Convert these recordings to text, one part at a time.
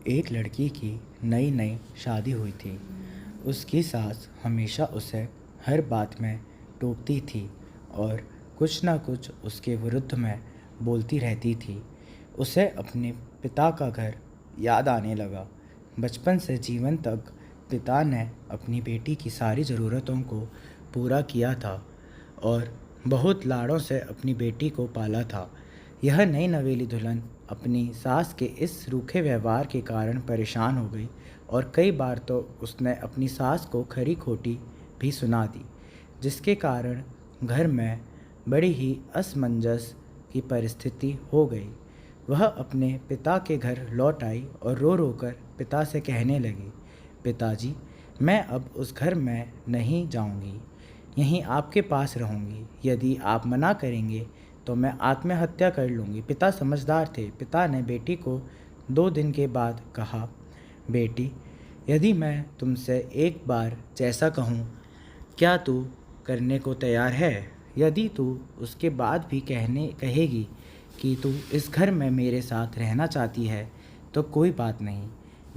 एक लड़की की नई नई शादी हुई थी। उसकी सास हमेशा उसे हर बात में टोकती थी और कुछ ना कुछ उसके विरुद्ध में बोलती रहती थी। उसे अपने पिता का घर याद आने लगा। बचपन से जीवन तक पिता ने अपनी बेटी की सारी ज़रूरतों को पूरा किया था और बहुत लाड़ों से अपनी बेटी को पाला था। यह नई नवेली दुल्हन अपनी सास के इस रूखे व्यवहार के कारण परेशान हो गई और कई बार तो उसने अपनी सास को खरी खोटी भी सुना दी, जिसके कारण घर में बड़ी ही असमंजस की परिस्थिति हो गई। वह अपने पिता के घर लौट आई और रो रो कर पिता से कहने लगी, पिताजी, मैं अब उस घर में नहीं जाऊंगी, यहीं आपके पास रहूंगी। यदि आप मना करेंगे तो मैं आत्महत्या कर लूँगी। पिता समझदार थे। पिता ने बेटी को 2 दिन के बाद कहा, बेटी, यदि मैं तुमसे एक बार जैसा कहूँ, क्या तू करने को तैयार है? यदि तू उसके बाद भी कहेगी कि तू इस घर में मेरे साथ रहना चाहती है तो कोई बात नहीं।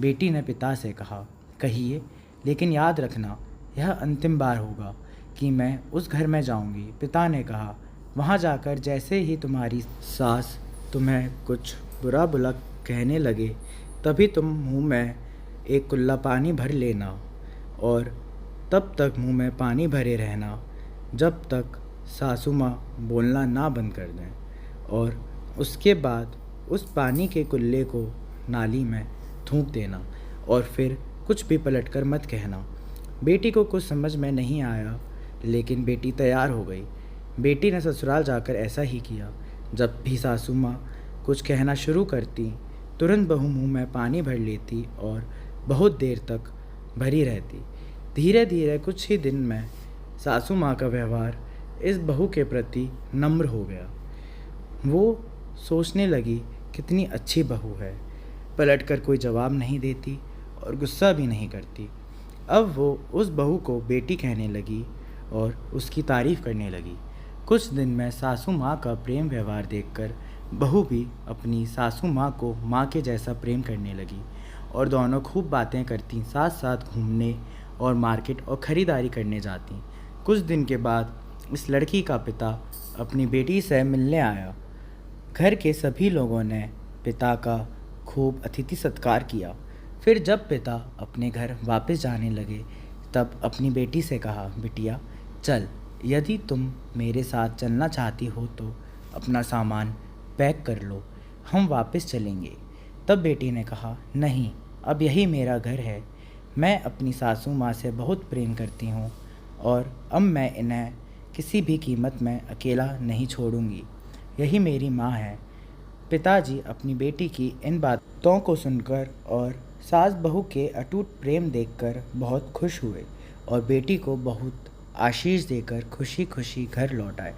बेटी ने पिता से कहा, कहिए, लेकिन याद रखना यह अंतिम बार होगा कि मैं उस घर में जाऊंगी। पिता ने कहा, वहाँ जाकर जैसे ही तुम्हारी सास तुम्हें कुछ बुरा बुरा कहने लगे तभी तुम मुंह में एक कुल्ला पानी भर लेना और तब तक मुंह में पानी भरे रहना जब तक सासू माँ बोलना ना बंद कर दें, और उसके बाद उस पानी के कुल्ले को नाली में थूक देना और फिर कुछ भी पलटकर मत कहना। बेटी को कुछ समझ में नहीं आया, लेकिन बेटी तैयार हो गई। बेटी ने ससुराल जाकर ऐसा ही किया। जब भी सासू माँ कुछ कहना शुरू करती, तुरंत बहू मुंह में पानी भर लेती और बहुत देर तक भरी रहती। धीरे धीरे कुछ ही दिन में सासू माँ का व्यवहार इस बहू के प्रति नम्र हो गया। वो सोचने लगी, कितनी अच्छी बहू है, पलटकर कोई जवाब नहीं देती और गुस्सा भी नहीं करती। अब वो उस बहू को बेटी कहने लगी और उसकी तारीफ़ करने लगी। कुछ दिन में सासू माँ का प्रेम व्यवहार देखकर बहू भी अपनी सासू माँ को माँ के जैसा प्रेम करने लगी और दोनों खूब बातें करती, साथ साथ घूमने और मार्केट और ख़रीदारी करने जाती। कुछ दिन के बाद इस लड़की का पिता अपनी बेटी से मिलने आया। घर के सभी लोगों ने पिता का खूब अतिथि सत्कार किया। फिर जब पिता अपने घर वापस जाने लगे तब अपनी बेटी से कहा, बिटिया, चल, यदि तुम मेरे साथ चलना चाहती हो तो अपना सामान पैक कर लो, हम वापस चलेंगे। तब बेटी ने कहा, नहीं, अब यही मेरा घर है। मैं अपनी सासू माँ से बहुत प्रेम करती हूँ और अब मैं इन्हें किसी भी कीमत में अकेला नहीं छोड़ूंगी। यही मेरी माँ है। पिताजी अपनी बेटी की इन बातों को सुनकर और सास बहू के अटूट प्रेम देखकर बहुत खुश हुए और बेटी को बहुत आशीष देकर खुशी खुशी घर लौट आए।